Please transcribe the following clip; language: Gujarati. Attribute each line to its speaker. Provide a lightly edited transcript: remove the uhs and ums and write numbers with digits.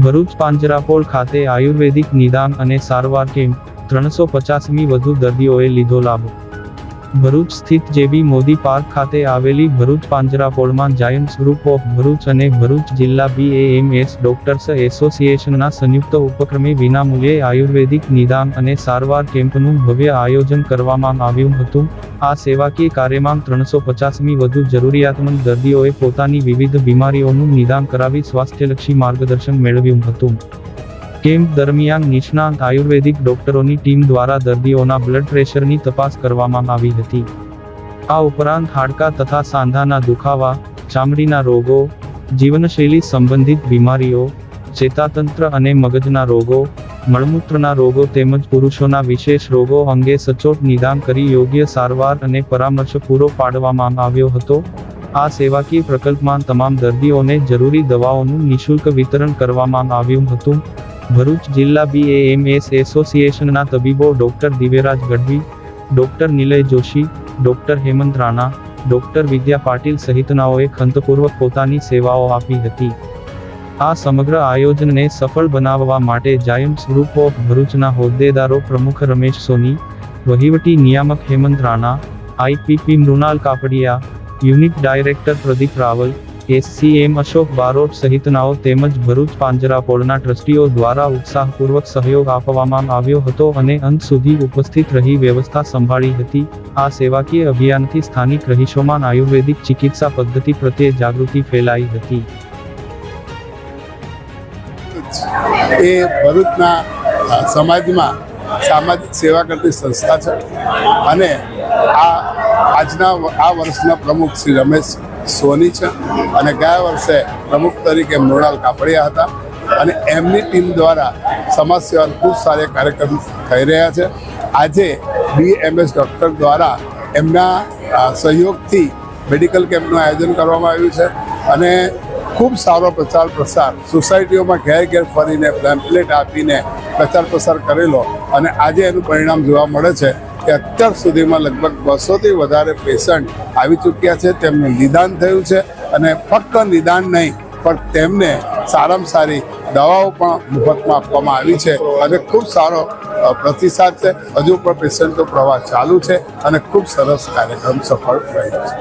Speaker 1: ભરૂચ પાંજરાપોળ ખાતે આયુર્વેદિક નિદાન અને સારવાર કેમ્પ 350મી વધુ દર્દીઓએ લીધો લાભ। ભરૂચ સ્થિત જેબી મોદી પાર્ક ખાતે આવેલી ભરૂચ પાંજરાપોળમાં જાયન્ટ્સ ગ્રુપ ઓફ ભરૂચ અને ભરૂચ જિલ્લા BAMS ડોક્ટર્સ એસોસિએશનના સંયુક્ત ઉપક્રમે વિનામૂલ્યે આયુર્વેદિક નિદાન અને સારવાર કેમ્પનું ભવ્ય આયોજન કરવામાં આવ્યું હતું। આ સેવાકીય કાર્યમાં 350મી વધુ જરૂરિયાતમંદ દર્દીઓએ પોતાની વિવિધ બીમારીઓનું નિદાન કરાવી સ્વાસ્થ્યલક્ષી માર્ગદર્શન મેળવ્યું હતું। કેમ્પ દરમિયાન નિષ્ણાત આયુર્વેદિક ડોક્ટરોની ટીમ દ્વારા દર્દીઓના બ્લડ પ્રેશરની તપાસ કરવામાં આવી હતી। આ ઉપરાંત હાડકાં તથા સાંધાના દુખાવા, ચામડીના રોગો, જીવનશૈલી સંબંધિત બીમારીઓ, ચેતાતંત્ર અને મગજના રોગો, મળમૂત્રના રોગો તેમજ પુરુષોના વિશેષ રોગો અંગે સચોટ નિદાન કરી યોગ્ય સારવાર અને પરામર્શ પૂરો પાડવામાં આવ્યો હતો। આ સેવાકીય પ્રકલ્પમાં તમામ દર્દીઓને જરૂરી દવાઓનું નિઃશુલ્ક વિતરણ કરવામાં આવ્યું હતું। ભરૂચ જિલ્લા BAMS એસોસિએશનના તબીબો doctor Divyaraj Gadhvi, doctor Nilay Joshi, doctor Hemant Rana, doctor Vidya Patil સહિતનાઓએ ખંતપૂર્વક પોતાની સેવાઓ આપી હતી। આ સમગ્ર આયોજનને સફળ બનાવવા માટે જાયન્ટ્સ ગ્રુપ ઓફ ભરૂચના હોદ્દેદારો પ્રમુખ રમેશ સોની, વહીવટી નિયામક Hemant Rana, IPP Mrunal Kapadia, unit director Pradeep Raval, SCM Ashok Barot સહિતનાઓ તેમજ ભરૂચ પાંજરાપોળના ટ્રસ્ટીઓ દ્વારા ઉત્સાહપૂર્વક સહયોગ આપવામાં આવ્યો હતો અને અંત સુધી ઉપસ્થિત રહી વ્યવસ્થા સંભાળી હતી। આ સેવાકીય અભિયાનથી સ્થાનિક રહીશોમાં આયુર્વેદિક ચિકિત્સા પદ્ધતિ પ્રત્યે જાગૃતિ ફેલાઈ હતી।
Speaker 2: એ ભરૂચના સમાજમાં સામાજિક સેવા કરતી સંસ્થા છે અને આજના આ વર્ષના પ્રમુખ શ્રી રમેશ સોની છે અને ગયા વર્ષે પ્રમુખ તરીકે મૃણાલ કાપડિયા હતા અને એમની ટીમ દ્વારા સમાજ સેવાના ખૂબ સારા કાર્યક્રમ થઈ રહ્યા છે। આજે BAMS ડૉક્ટર દ્વારા એમના સહયોગથી મેડિકલ કેમ્પનું આયોજન કરવામાં આવ્યું છે અને ખૂબ સારો પ્રચાર પ્રસાર સોસાયટીઓમાં ઘેર ઘેર ફરીને પેમ્પલેટ આપીને પ્રચાર પ્રસાર કરેલો અને આજે એનું પરિણામ જોવા મળે છે કે અત્યાર સુધીમાં લગભગ 200થી વધારે પેશન્ટ આવી ચૂક્યા છે, તેમનું નિદાન થયું છે અને ફક્ત નિદાન નહીં પણ તેમને સારામાં સારી દવાઓ પણ મફતમાં આપવામાં આવી છે અને ખૂબ સારો પ્રતિસાદ છે। હજુ પણ પેશન્ટનો પ્રવાહ ચાલુ છે અને ખૂબ સરસ કાર્યક્રમ સફળ રહ્યો છે।